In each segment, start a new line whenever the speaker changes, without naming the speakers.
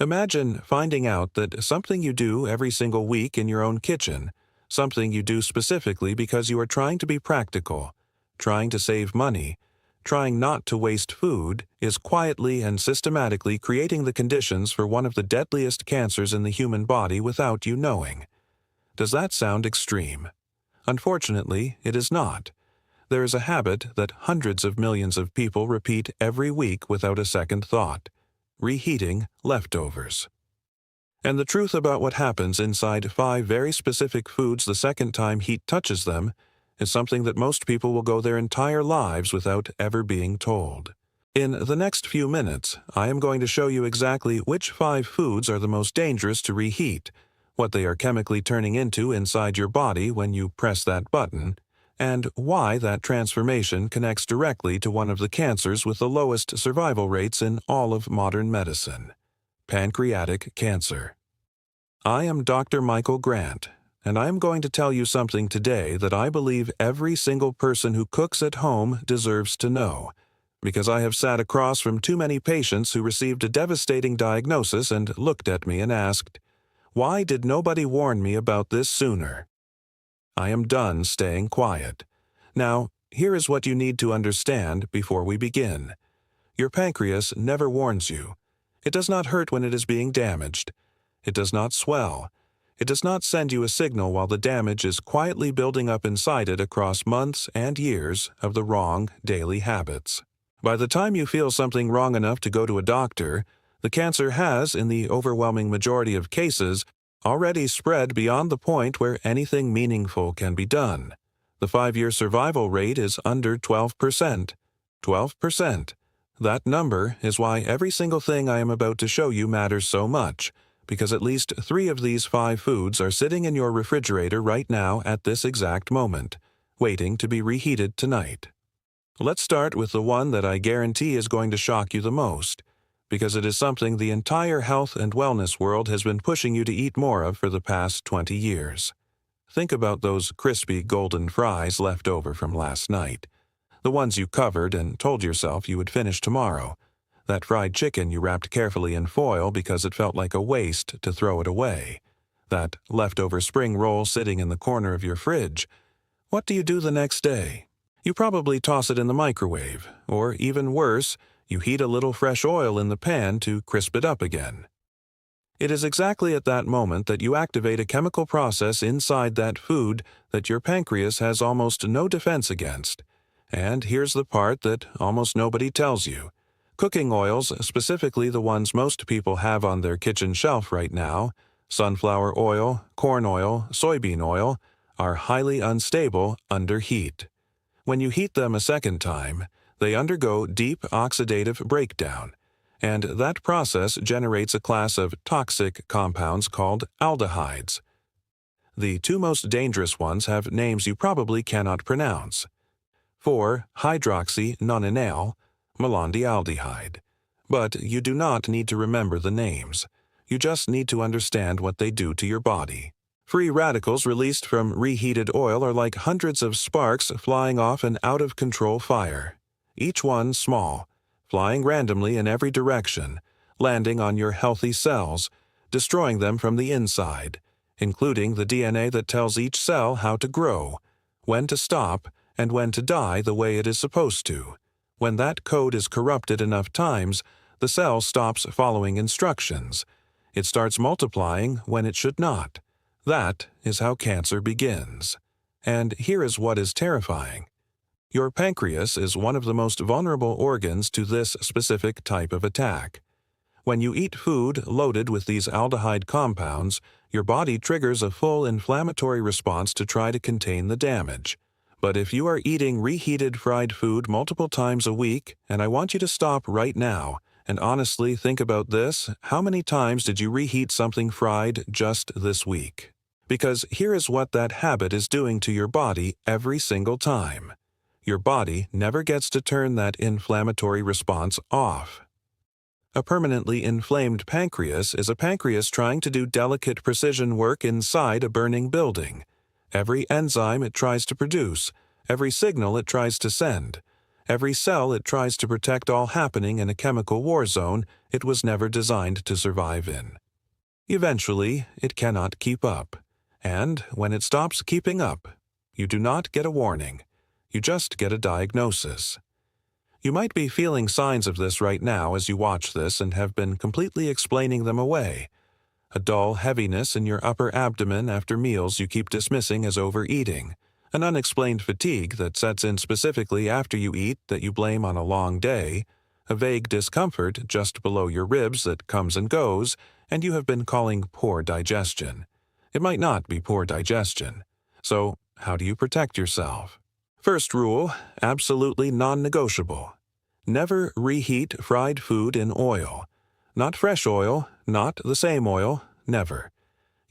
Imagine finding out that something you do every single week in your own kitchen, something you do specifically because you are trying to be practical, trying to save money, trying not to waste food, is quietly and systematically creating the conditions for one of the deadliest cancers in the human body without you knowing. Does that sound extreme? Unfortunately, it is not. There is a habit that hundreds of millions of people repeat every week without a second thought: reheating leftovers. And the truth about what happens inside 5 very specific foods the second time heat touches them is something that most people will go their entire lives without ever being told. In the next few minutes, I am going to show you exactly which 5 foods are the most dangerous to reheat, what they are chemically turning into inside your body when you press that button, and why that transformation connects directly to one of the cancers with the lowest survival rates in all of modern medicine: pancreatic cancer. I am Dr. Michael Grant, and I am going to tell you something today that I believe every single person who cooks at home deserves to know, because I have sat across from too many patients who received a devastating diagnosis and looked at me and asked, "Why did nobody warn me about this sooner?" I am done staying quiet. Now, here is what you need to understand before we begin. Your pancreas never warns you. It does not hurt when it is being damaged. It does not swell. It does not send you a signal while the damage is quietly building up inside it across months and years of the wrong daily habits. By the time you feel something wrong enough to go to a doctor, the cancer has, in the overwhelming majority of cases, already spread beyond the point where anything meaningful can be done. The 5-year survival rate is under 12%. 12%. That number is why every single thing I am about to show you matters so much, because at least 3 of these 5 foods are sitting in your refrigerator right now at this exact moment, waiting to be reheated tonight. Let's start with the one that I guarantee is going to shock you the most, because it is something the entire health and wellness world has been pushing you to eat more of for the past 20 years. Think about those crispy golden fries left over from last night, the ones you covered and told yourself you would finish tomorrow, that fried chicken you wrapped carefully in foil because it felt like a waste to throw it away, that leftover spring roll sitting in the corner of your fridge. What do you do the next day? You probably toss it in the microwave, or even worse, you heat a little fresh oil in the pan to crisp it up again. It is exactly at that moment that you activate a chemical process inside that food that your pancreas has almost no defense against. And here's the part that almost nobody tells you. Cooking oils, specifically the ones most people have on their kitchen shelf right now, sunflower oil, corn oil, soybean oil, are highly unstable under heat. When you heat them a second time, they undergo deep oxidative breakdown, and that process generates a class of toxic compounds called aldehydes. The 2 most dangerous ones have names you probably cannot pronounce: 4-hydroxynonenal malondialdehyde. But you do not need to remember the names. You just need to understand what they do to your body. Free radicals released from reheated oil are like hundreds of sparks flying off an out-of-control fire, each one small, flying randomly in every direction, landing on your healthy cells, destroying them from the inside, including the DNA that tells each cell how to grow, when to stop, and when to die the way it is supposed to. When that code is corrupted enough times, the cell stops following instructions. It starts multiplying when it should not. That is how cancer begins. And here is what is terrifying. Your pancreas is one of the most vulnerable organs to this specific type of attack. When you eat food loaded with these aldehyde compounds, your body triggers a full inflammatory response to try to contain the damage. But if you are eating reheated fried food multiple times a week, and I want you to stop right now and honestly think about this, how many times did you reheat something fried just this week? Because here is what that habit is doing to your body every single time. Your body never gets to turn that inflammatory response off. A permanently inflamed pancreas is a pancreas trying to do delicate precision work inside a burning building. Every enzyme it tries to produce, every signal it tries to send, Every cell it tries to protect, all happening in a chemical war zone it was never designed to survive in. Eventually, it cannot keep up. And when it stops keeping up, you do not get a warning. You just get a diagnosis. You might be feeling signs of this right now as you watch this and have been completely explaining them away. A dull heaviness in your upper abdomen after meals you keep dismissing as overeating. An unexplained fatigue that sets in specifically after you eat that you blame on a long day. A vague discomfort just below your ribs that comes and goes, and you have been calling poor digestion. It might not be poor digestion. So, how do you protect yourself? First rule, absolutely non-negotiable. Never reheat fried food in oil. Not fresh oil, not the same oil, never.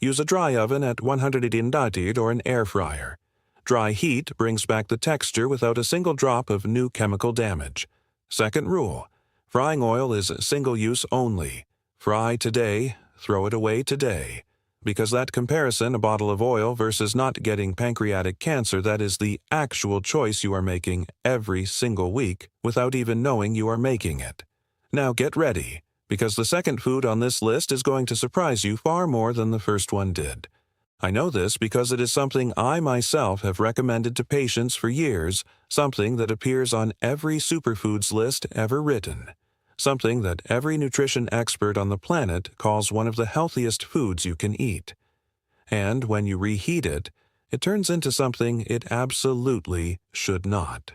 Use a dry oven at 180 or an air fryer. Dry heat brings back the texture without a single drop of new chemical damage. Second rule, frying oil is single-use only. Fry today, throw it away today. Because that comparison, a bottle of oil versus not getting pancreatic cancer, that is the actual choice you are making every single week without even knowing you are making it. Now get ready, because the second food on this list is going to surprise you far more than the first one did. I know this because it is something I myself have recommended to patients for years, something that appears on every superfoods list ever written. Something that every nutrition expert on the planet calls one of the healthiest foods you can eat. And when you reheat it, it turns into something it absolutely should not.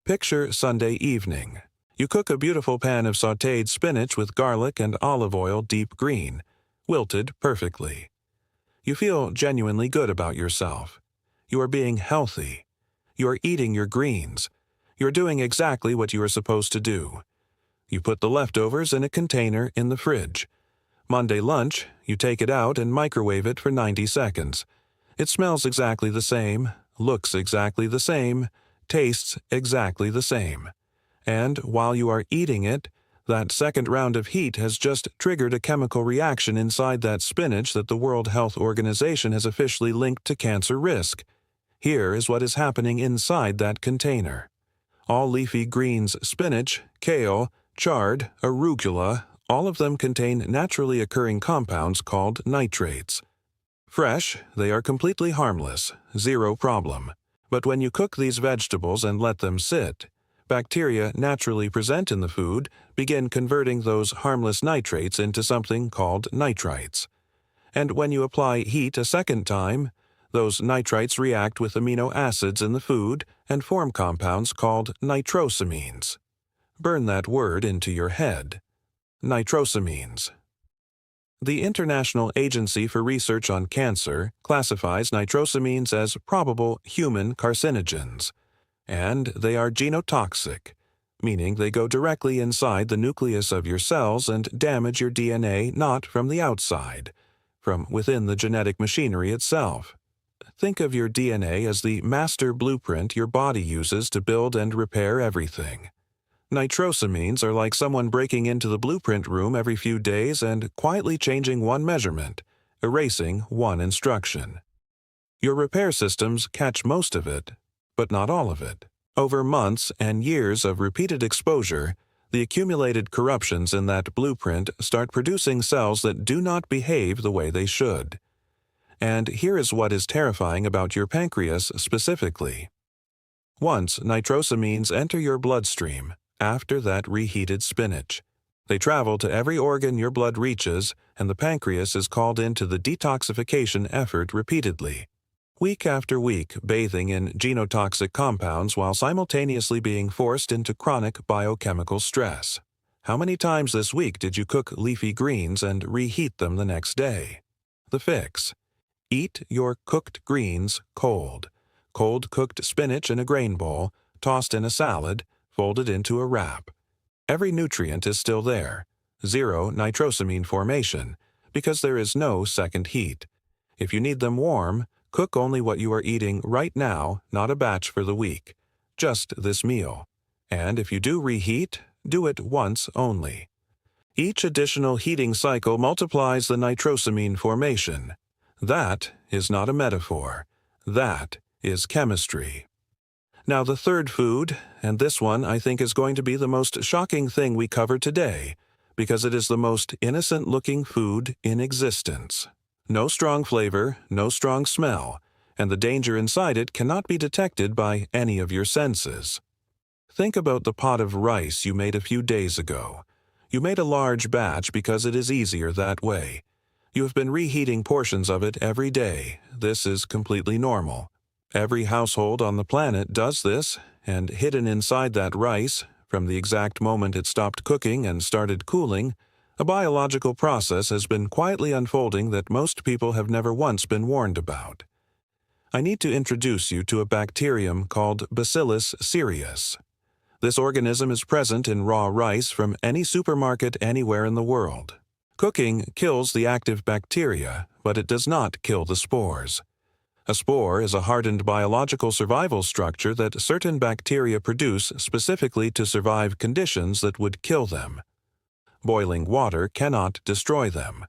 Picture Sunday evening. You cook a beautiful pan of sautéed spinach with garlic and olive oil, deep green, wilted perfectly. You feel genuinely good about yourself. You are being healthy. You are eating your greens. You are doing exactly what you are supposed to do. You put the leftovers in a container in the fridge. Monday lunch, you take it out and microwave it for 90 seconds. It smells exactly the same, looks exactly the same, tastes exactly the same. And while you are eating it, that second round of heat has just triggered a chemical reaction inside that spinach that the World Health Organization has officially linked to cancer risk. Here is what is happening inside that container. All leafy greens, spinach, kale, chard, arugula, all of them contain naturally occurring compounds called nitrates. Fresh, they are completely harmless, zero problem. But when you cook these vegetables and let them sit, bacteria naturally present in the food begin converting those harmless nitrates into something called nitrites. And when you apply heat a second time, those nitrites react with amino acids in the food and form compounds called nitrosamines. Burn that word into your head. Nitrosamines. The International Agency for Research on Cancer classifies nitrosamines as probable human carcinogens, and they are genotoxic, meaning they go directly inside the nucleus of your cells and damage your DNA not from the outside, from within the genetic machinery itself. Think of your DNA as the master blueprint your body uses to build and repair everything. Nitrosamines are like someone breaking into the blueprint room every few days and quietly changing one measurement, erasing one instruction. Your repair systems catch most of it, but not all of it. Over months and years of repeated exposure, the accumulated corruptions in that blueprint start producing cells that do not behave the way they should. And here is what is terrifying about your pancreas specifically. Once nitrosamines enter your bloodstream, after that reheated spinach, they travel to every organ your blood reaches, and the pancreas is called into the detoxification effort repeatedly. Week after week, bathing in genotoxic compounds while simultaneously being forced into chronic biochemical stress. How many times this week did you cook leafy greens and reheat them the next day? The fix: eat your cooked greens cold. Cold cooked spinach in a grain bowl, tossed in a salad, folded into a wrap. Every nutrient is still there. Zero nitrosamine formation, because there is no second heat. If you need them warm, cook only what you are eating right now, not a batch for the week. Just this meal. And if you do reheat, do it once only. Each additional heating cycle multiplies the nitrosamine formation. That is not a metaphor. That is chemistry. Now the third food, and this one I think is going to be the most shocking thing we cover today, because it is the most innocent-looking food in existence. No strong flavor, no strong smell, and the danger inside it cannot be detected by any of your senses. Think about the pot of rice you made a few days ago. You made a large batch because it is easier that way. You have been reheating portions of it every day. This is completely normal. Every household on the planet does this, and hidden inside that rice, from the exact moment it stopped cooking and started cooling, a biological process has been quietly unfolding that most people have never once been warned about. I need to introduce you to a bacterium called Bacillus cereus. This organism is present in raw rice from any supermarket anywhere in the world. Cooking kills the active bacteria, but it does not kill the spores. A spore is a hardened biological survival structure that certain bacteria produce specifically to survive conditions that would kill them. Boiling water cannot destroy them.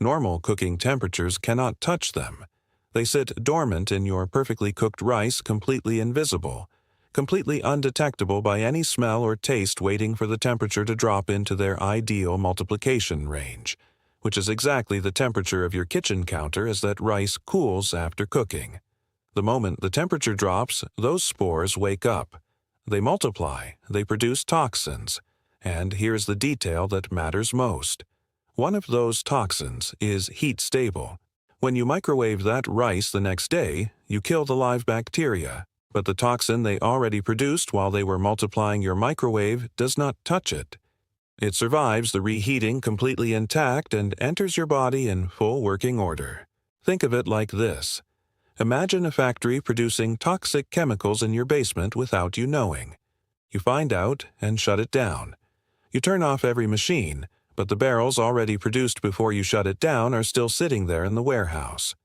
Normal cooking temperatures cannot touch them. They sit dormant in your perfectly cooked rice, completely invisible, completely undetectable by any smell or taste, waiting for the temperature to drop into their ideal multiplication range, which is exactly the temperature of your kitchen counter as that rice cools after cooking. The moment the temperature drops, those spores wake up. They multiply, they produce toxins, and here's the detail that matters most. One of those toxins is heat-stable. When you microwave that rice the next day, you kill the live bacteria, but the toxin they already produced while they were multiplying your microwave does not touch it. It survives the reheating completely intact and enters your body in full working order. Think of it like this. Imagine a factory producing toxic chemicals in your basement without you knowing. You find out and shut it down. You turn off every machine, but the barrels already produced before you shut it down are still sitting there in the warehouse.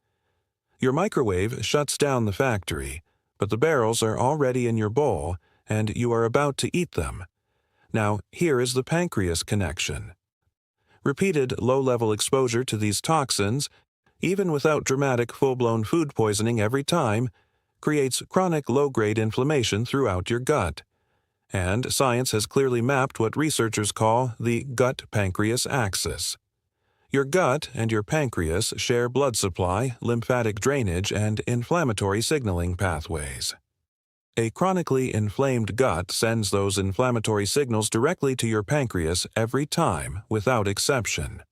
Your microwave shuts down the factory, but the barrels are already in your bowl and you are about to eat them. Now, here is the pancreas connection. Repeated low-level exposure to these toxins, even without dramatic full-blown food poisoning every time, creates chronic low-grade inflammation throughout your gut. And science has clearly mapped what researchers call the gut-pancreas axis. Your gut and your pancreas share blood supply, lymphatic drainage, and inflammatory signaling pathways. A chronically inflamed gut sends those inflammatory signals directly to your pancreas every time, without exception.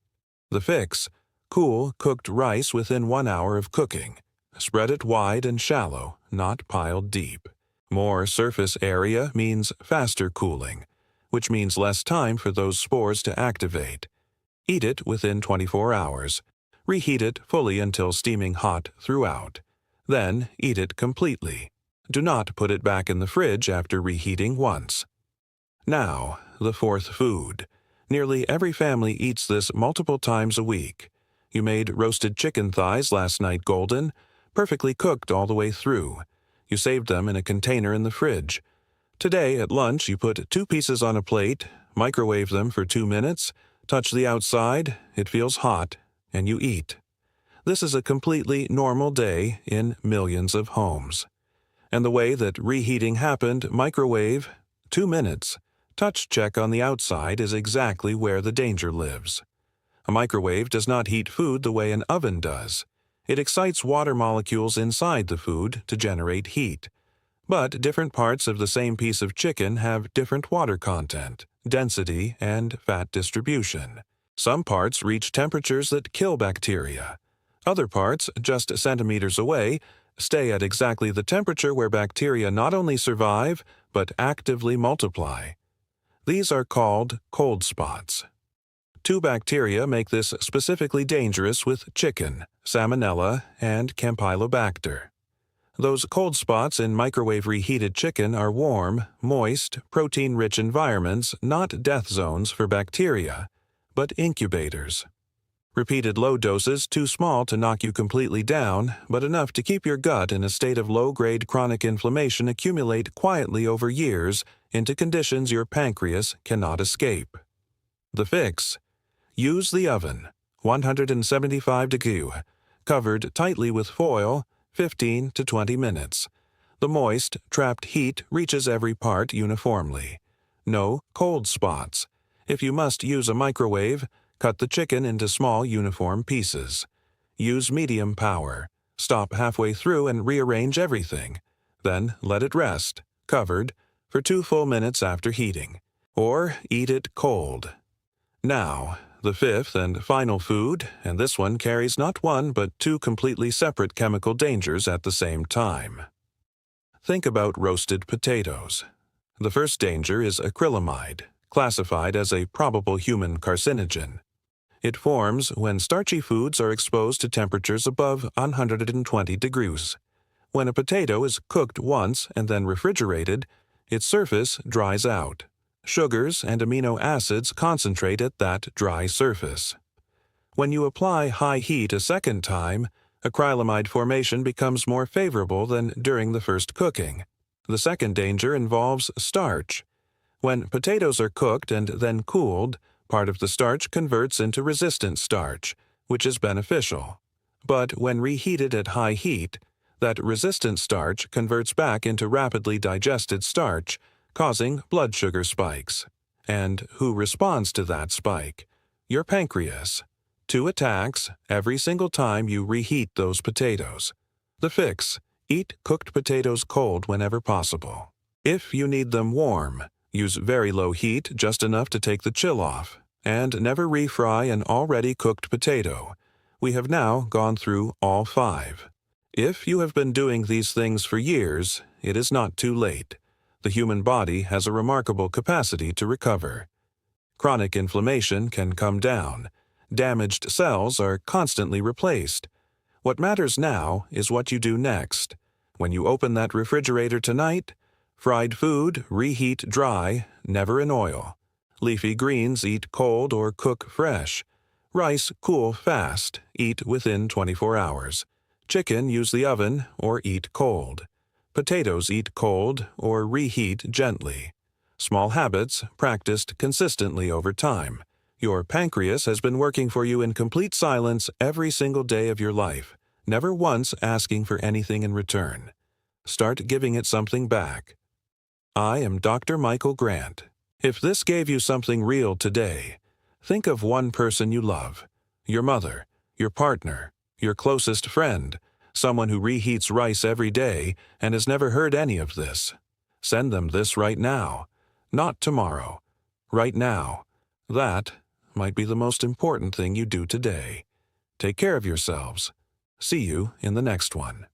The fix: cool, cooked rice within 1 hour of cooking. Spread it wide and shallow, not piled deep. More surface area means faster cooling, which means less time for those spores to activate. Eat it within 24 hours. Reheat it fully until steaming hot throughout. Then eat it completely. Do not put it back in the fridge after reheating once. Now, the fourth food. Nearly every family eats this multiple times a week. You made roasted chicken thighs last night golden, perfectly cooked all the way through. You saved them in a container in the fridge. Today, at lunch, you put 2 pieces on a plate, microwave them for 2 minutes, touch the outside, it feels hot, and you eat. This is a completely normal day in millions of homes. And the way that reheating happened, microwave, 2 minutes, touch check on the outside is exactly where the danger lives. A microwave does not heat food the way an oven does. It excites water molecules inside the food to generate heat. But different parts of the same piece of chicken have different water content, density, and fat distribution. Some parts reach temperatures that kill bacteria. Other parts, just centimeters away, stay at exactly the temperature where bacteria not only survive, but actively multiply. These are called cold spots. 2 bacteria make this specifically dangerous with chicken: Salmonella and Campylobacter. Those cold spots in microwave reheated chicken are warm, moist, protein-rich environments, not death zones for bacteria, but incubators. Repeated low doses too small to knock you completely down, but enough to keep your gut in a state of low-grade chronic inflammation accumulate quietly over years into conditions your pancreas cannot escape. The fix: use the oven, 175 degrees, covered tightly with foil, 15 to 20 minutes. The moist, trapped heat reaches every part uniformly. No cold spots. If you must use a microwave, cut the chicken into small uniform pieces. Use medium power. Stop halfway through and rearrange everything. Then let it rest, covered, for 2 full minutes after heating. Or eat it cold. Now, the fifth and final food, and this one carries not one but 2 completely separate chemical dangers at the same time. Think about roasted potatoes. The first danger is acrylamide, classified as a probable human carcinogen. It forms when starchy foods are exposed to temperatures above 120 degrees. When a potato is cooked once and then refrigerated, its surface dries out. Sugars and amino acids concentrate at that dry surface. When you apply high heat a second time, acrylamide formation becomes more favorable than during the first cooking. The second danger involves starch. When potatoes are cooked and then cooled, part of the starch converts into resistant starch, which is beneficial. But when reheated at high heat, that resistant starch converts back into rapidly digested starch, causing blood sugar spikes. And who responds to that spike? Your pancreas. 2 attacks every single time you reheat those potatoes. The fix: eat cooked potatoes cold whenever possible. If you need them warm, use very low heat, just enough to take the chill off, and never refry an already cooked potato. We have now gone through all 5. If you have been doing these things for years, it is not too late. The human body has a remarkable capacity to recover. Chronic inflammation can come down. Damaged cells are constantly replaced. What matters now is what you do next. When you open that refrigerator tonight, fried food reheat dry, never in oil. Leafy greens eat cold or cook fresh. Rice cool fast, eat within 24 hours. Chicken use the oven or eat cold. Potatoes eat cold or reheat gently. Small habits practiced consistently over time. Your pancreas has been working for you in complete silence every single day of your life, never once asking for anything in return. Start giving it something back. I am Dr. Michael Grant. If this gave you something real today, think of one person you love, your mother, your partner, your closest friend, someone who reheats rice every day and has never heard any of this. Send them this right now, not tomorrow, right now. That might be the most important thing you do today. Take care of yourselves. See you in the next one.